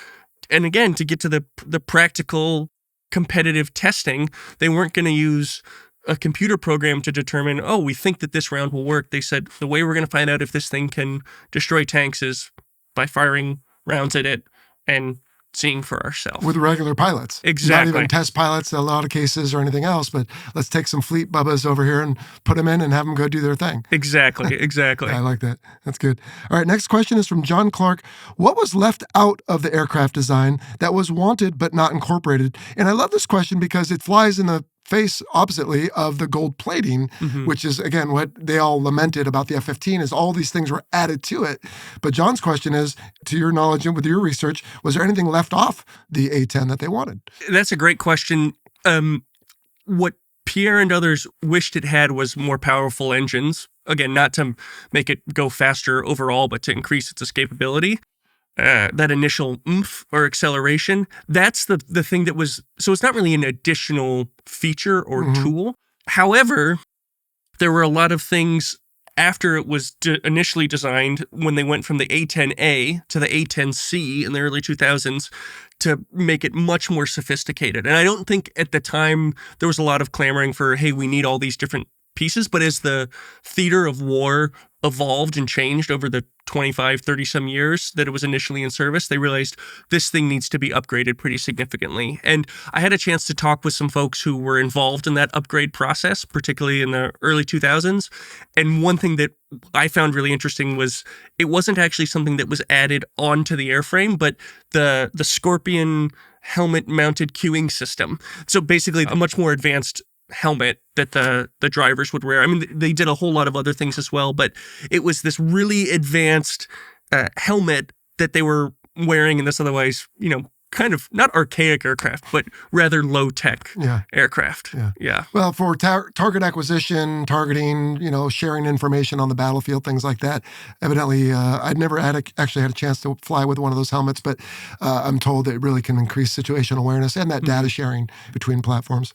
And again, to get to the practical competitive testing, they weren't going to use a computer program to determine, oh, we think that this round will work. They said the way we're going to find out if this thing can destroy tanks is by firing rounds at it and seeing for ourselves. With regular pilots. Exactly. Not even test pilots in a lot of cases or anything else, but let's take some fleet bubbas over here and put them in and have them go do their thing. Exactly. I like that. That's good. All right, next question is from John Clark. What was left out of the aircraft design that was wanted but not incorporated? And I love this question because it flies in the face oppositely of the gold plating, which is, again, what they all lamented about the F-15 is all these things were added to it. But John's question is, to your knowledge and with your research, was there anything left off the A-10 that they wanted? That's a great question. What Pierre and others wished it had was more powerful engines. Again, not to make it go faster overall, but to increase its escapability. that initial oomph or acceleration. That's the thing that was, so it's not really an additional feature or tool. However, there were a lot of things after it was initially designed when they went from the A10A to the A10C in the early 2000s to make it much more sophisticated. And I don't think at the time there was a lot of clamoring for, hey, we need all these different pieces. But as the theater of war evolved and changed over the 25, 30 some years that it was initially in service, they realized this thing needs to be upgraded pretty significantly. And I had a chance to talk with some folks who were involved in that upgrade process, particularly in the early 2000s. And one thing that I found really interesting was it wasn't actually something that was added onto the airframe, but the Scorpion helmet mounted cueing system. So basically a much more advanced helmet that the drivers would wear. I mean, they did a whole lot of other things as well, but it was this really advanced helmet that they were wearing in this otherwise, kind of not archaic aircraft, but rather low-tech aircraft. Yeah. Well, for target acquisition, targeting, sharing information on the battlefield, things like that. Evidently, I'd never actually had a chance to fly with one of those helmets, but I'm told that it really can increase situational awareness and that data sharing between platforms.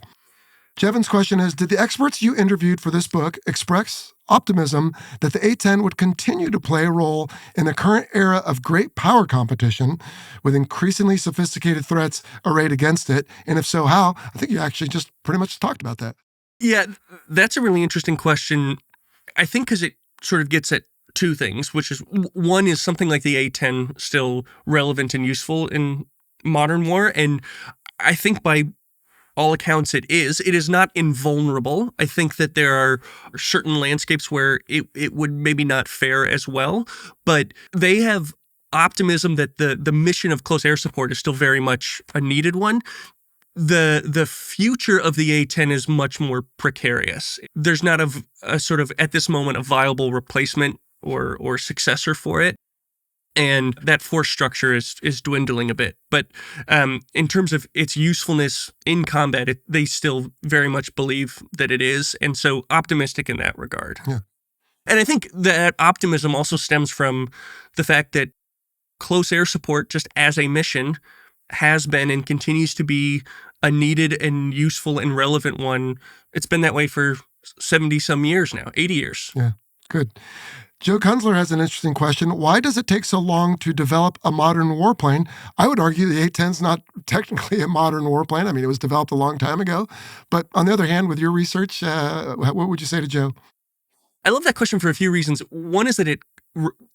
Jevin's question is, did the experts you interviewed for this book express optimism that the A10 would continue to play a role in the current era of great power competition with increasingly sophisticated threats arrayed against it? And if so, how? I think you actually just pretty much talked about that. Yeah, that's a really interesting question. I think because it sort of gets at two things, which is one is something like the A10 still relevant and useful in modern war. And I think by all accounts it is not invulnerable. I think that there are certain landscapes where it would maybe not fare as well, but they have optimism that the mission of close air support is still very much a needed one. The future of the A-10 is much more precarious. There's not a sort of, at this moment, a viable replacement or successor for it. And that force structure is dwindling a bit. But in terms of its usefulness in combat, they still very much believe that it is. And so optimistic in that regard. Yeah. And I think that optimism also stems from the fact that close air support, just as a mission, has been and continues to be a needed and useful and relevant one. It's been that way for 70 some years now, 80 years. Yeah, good. Joe Kunzler has an interesting question. Why does it take so long to develop a modern warplane? I would argue the A-10's not technically a modern warplane. I mean, it was developed a long time ago. But on the other hand, with your research, what would you say to Joe? I love that question for a few reasons. One is that it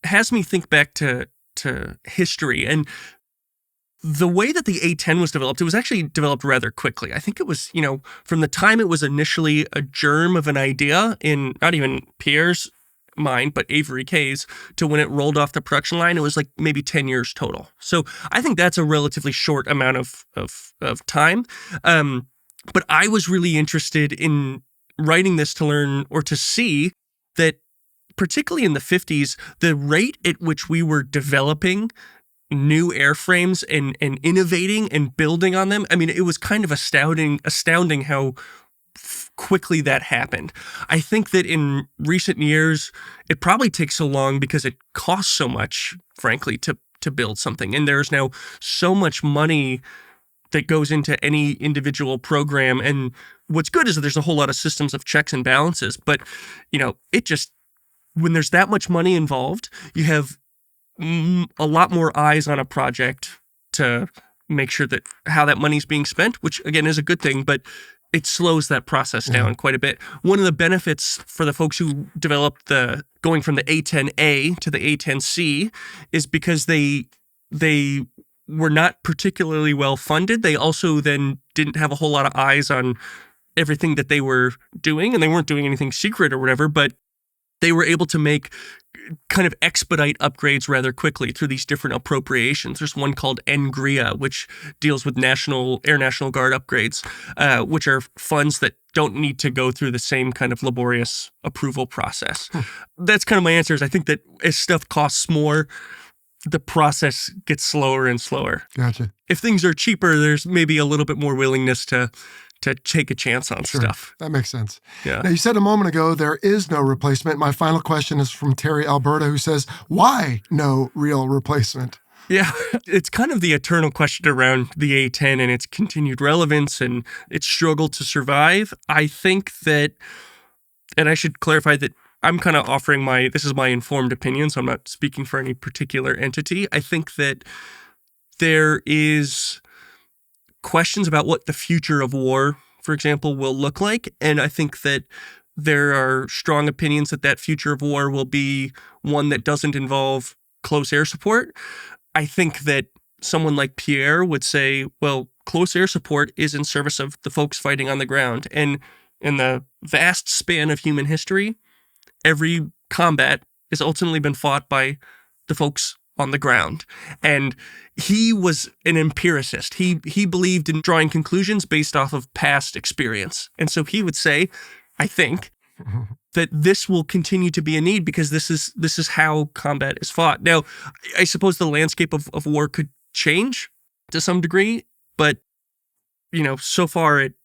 has me think back to history. And the way that the A-10 was developed, it was actually developed rather quickly. I think it was, from the time it was initially a germ of an idea in not even Pierre's mind, but Avery K's, to when it rolled off the production line, it was like maybe 10 years total. So I think that's a relatively short amount of time. But I was really interested in writing this to learn or to see that, particularly in the 50s, the rate at which we were developing new airframes and innovating and building on them, I mean, it was kind of astounding how quickly that happened. I think that in recent years, it probably takes so long because it costs so much, frankly, to build something. And there's now so much money that goes into any individual program. And what's good is that there's a whole lot of systems of checks and balances. But, it just, when there's that much money involved, you have a lot more eyes on a project to make sure that how that money's being spent, which again is a good thing, but it slows that process down quite a bit. One of the benefits for the folks who developed going from the A10A to the A10C is because they were not particularly well funded. They also then didn't have a whole lot of eyes on everything that they were doing, and they weren't doing anything secret or whatever, but they were able to kind of expedite upgrades rather quickly through these different appropriations. There's one called NGRIA, which deals with Air National Guard upgrades, which are funds that don't need to go through the same kind of laborious approval process. That's kind of my answer. Is I think that as stuff costs more, the process gets slower and slower. Gotcha. If things are cheaper, there's maybe a little bit more willingness to take a chance on stuff. That makes sense. Yeah. Now, you said a moment ago there is no replacement. My final question is from Terry Alberta, who says, why no real replacement? Yeah, it's kind of the eternal question around the A-10 and its continued relevance and its struggle to survive. I think that, and I should clarify that I'm kind of offering this is my informed opinion, so I'm not speaking for any particular entity. I think that there is questions about what the future of war, for example, will look like. And I think that there are strong opinions that that future of war will be one that doesn't involve close air support. I think that someone like Pierre would say, well, close air support is in service of the folks fighting on the ground. And in the vast span of human history, every combat has ultimately been fought by the folks on the ground. And he was an empiricist. He believed in drawing conclusions based off of past experience. And so he would say, I think, that this will continue to be a need because this is how combat is fought. Now, I suppose the landscape of war could change to some degree, but so far it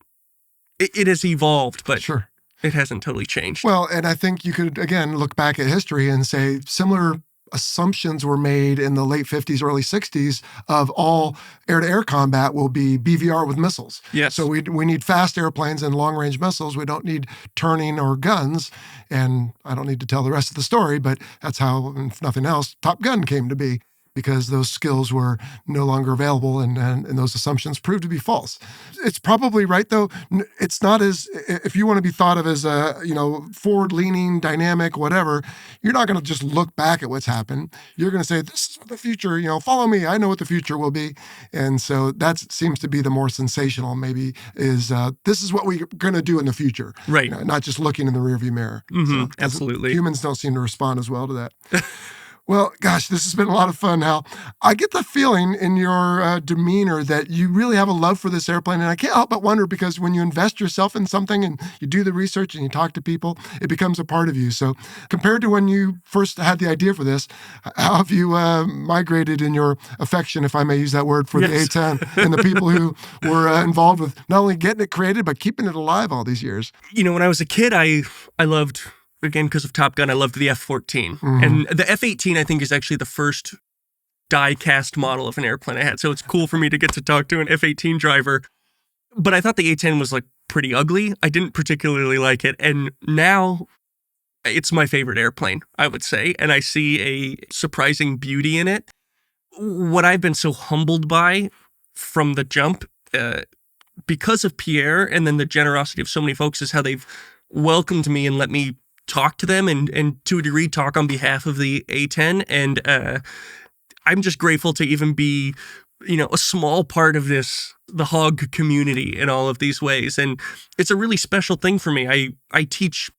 has evolved, but Sure. It hasn't totally changed. Well, and I think you could, again, look back at history and say similar assumptions were made in the late 50s, early 60s of all air-to-air combat will be BVR with missiles. Yes. So we need fast airplanes and long-range missiles. We don't need turning or guns. And I don't need to tell the rest of the story, but that's how, if nothing else, Top Gun came to be, because those skills were no longer available and those assumptions proved to be false. It's probably right, though. It's not as, if you want to be thought of as a, forward-leaning, dynamic, whatever, you're not going to just look back at what's happened. You're going to say, this is what the future, follow me. I know what the future will be. And so that seems to be the more sensational, maybe, is this is what we're going to do in the future. Right. Not just looking in the rearview mirror. Mm-hmm. So Absolutely. Humans don't seem to respond as well to that. Well, gosh, this has been a lot of fun, Hal. I get the feeling in your demeanor that you really have a love for this airplane. And I can't help but wonder, because when you invest yourself in something and you do the research and you talk to people, it becomes a part of you. So compared to when you first had the idea for this, how have you migrated in your affection, if I may use that word, for the A10 and the people who were involved with not only getting it created, but keeping it alive all these years? When I was a kid, I loved, again, because of Top Gun, I loved the F-14. Mm-hmm. And the F-18, I think, is actually the first die-cast model of an airplane I had. So it's cool for me to get to talk to an F-18 driver. But I thought the A-10 was pretty ugly. I didn't particularly like it. And now it's my favorite airplane, I would say. And I see a surprising beauty in it. What I've been so humbled by from the jump, because of Pierre and then the generosity of so many folks, is how they've welcomed me and let me talk to them and to a degree talk on behalf of the A10. And I'm just grateful to even be, a small part of the hog community in all of these ways. And it's a really special thing for me. I teach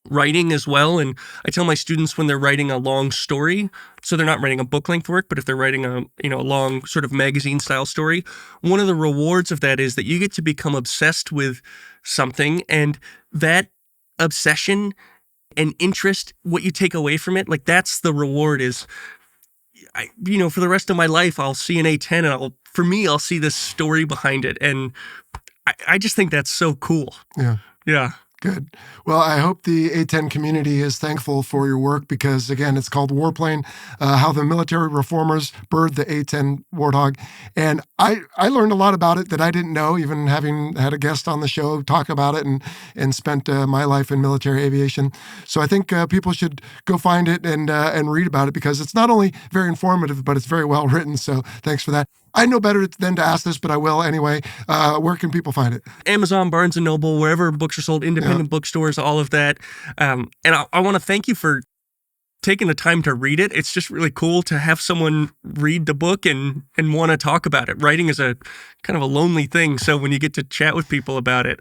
writing as well. And I tell my students, when they're writing a long story, so they're not writing a book length work, but if they're writing a long sort of magazine style story, one of the rewards of that is that you get to become obsessed with something, and that obsession and interest, what you take away from it, that's the reward. Is for the rest of my life, I'll see an A10 and I'll see this story behind it. And I just think that's so cool. Yeah. Yeah. Good. Well, I hope the A10 community is thankful for your work, because, again, it's called Warplane, how the military reformers birthed the A10 Warthog. And I learned a lot about it that I didn't know, even having had a guest on the show talk about it and spent my life in military aviation. So I think people should go find it and read about it, because it's not only very informative, but it's very well written. So thanks for that. I know better than to ask this, but I will anyway. Where can people find it? Amazon, Barnes & Noble, wherever books are sold, independent bookstores, all of that. And I want to thank you for taking the time to read it. It's just really cool to have someone read the book and want to talk about it. Writing is a kind of a lonely thing, so when you get to chat with people about it.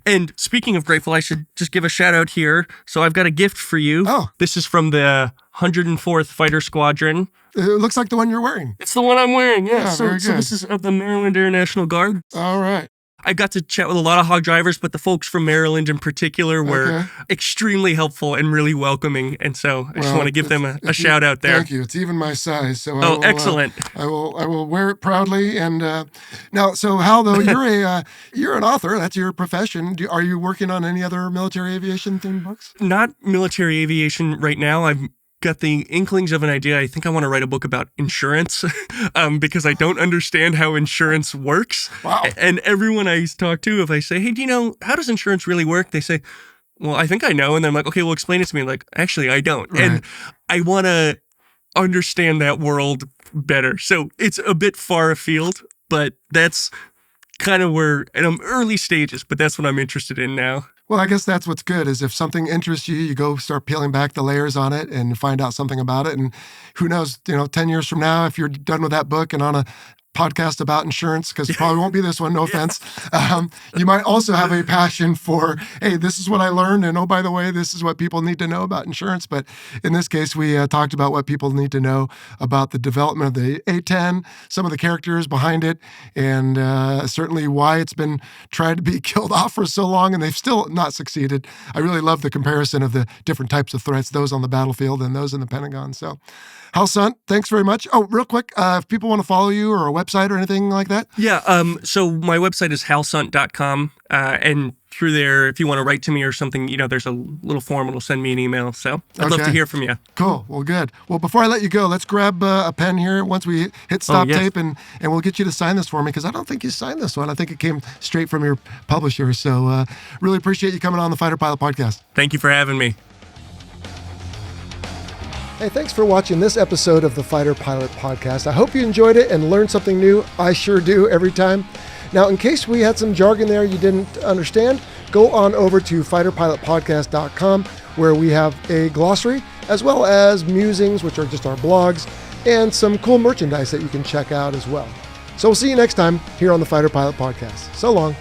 And speaking of grateful, I should just give a shout out here. So I've got a gift for you. Oh. This is from the 104th Fighter Squadron. It looks like the one you're wearing. It's the one I'm wearing, yeah. Very So good. this is of the Maryland Air National Guard. All right. I got to chat with a lot of hog drivers, but the folks from Maryland in particular were extremely helpful and really welcoming. And so I just want to give them a shout out there. Thank you. It's even my size. So excellent. I will wear it proudly. And now, so Hal, though, you're an author. That's your profession. Are you working on any other military aviation themed books? Not military aviation right now. I've got the inklings of an idea. I think I want to write a book about insurance because I don't understand how insurance works. Wow. And everyone I talk to, if I say, hey, do you know, how does insurance really work? They say, well, I think I know. And then I'm like, okay, well, explain it to me. I'm like, actually, I don't. Right. And I want to understand that world better. So it's a bit far afield, but that's kind of where, and I'm early stages, but that's what I'm interested in now. Well, I guess that's what's good is if something interests you, you go start peeling back the layers on it and find out something about it. And who knows, 10 years from now, if you're done with that book and on a podcast about insurance, because it probably won't be this one, no offense. You might also have a passion for, hey, this is what I learned. And oh, by the way, this is what people need to know about insurance. But in this case, we talked about what people need to know about the development of the A10, some of the characters behind it, and certainly why it's been tried to be killed off for so long and they've still not succeeded. I really love the comparison of the different types of threats, those on the battlefield and those in the Pentagon. So Hal Sundt, thanks very much. Oh, real quick, if people want to follow you or a website or anything like that? Yeah, so my website is halsundt.com, and through there, if you want to write to me or something, there's a little form, it'll send me an email, so I'd love to hear from you. Cool, well, good. Well, before I let you go, let's grab a pen here once we hit stop tape, and we'll get you to sign this for me, because I don't think you signed this one. I think it came straight from your publisher, so really appreciate you coming on the Fighter Pilot Podcast. Thank you for having me. Hey, thanks for watching this episode of the Fighter Pilot Podcast. I hope you enjoyed it and learned something new. I sure do every time. Now, in case we had some jargon there you didn't understand, go on over to fighterpilotpodcast.com, where we have a glossary, as well as musings, which are just our blogs, and some cool merchandise that you can check out as well. So we'll see you next time here on the Fighter Pilot Podcast. So long.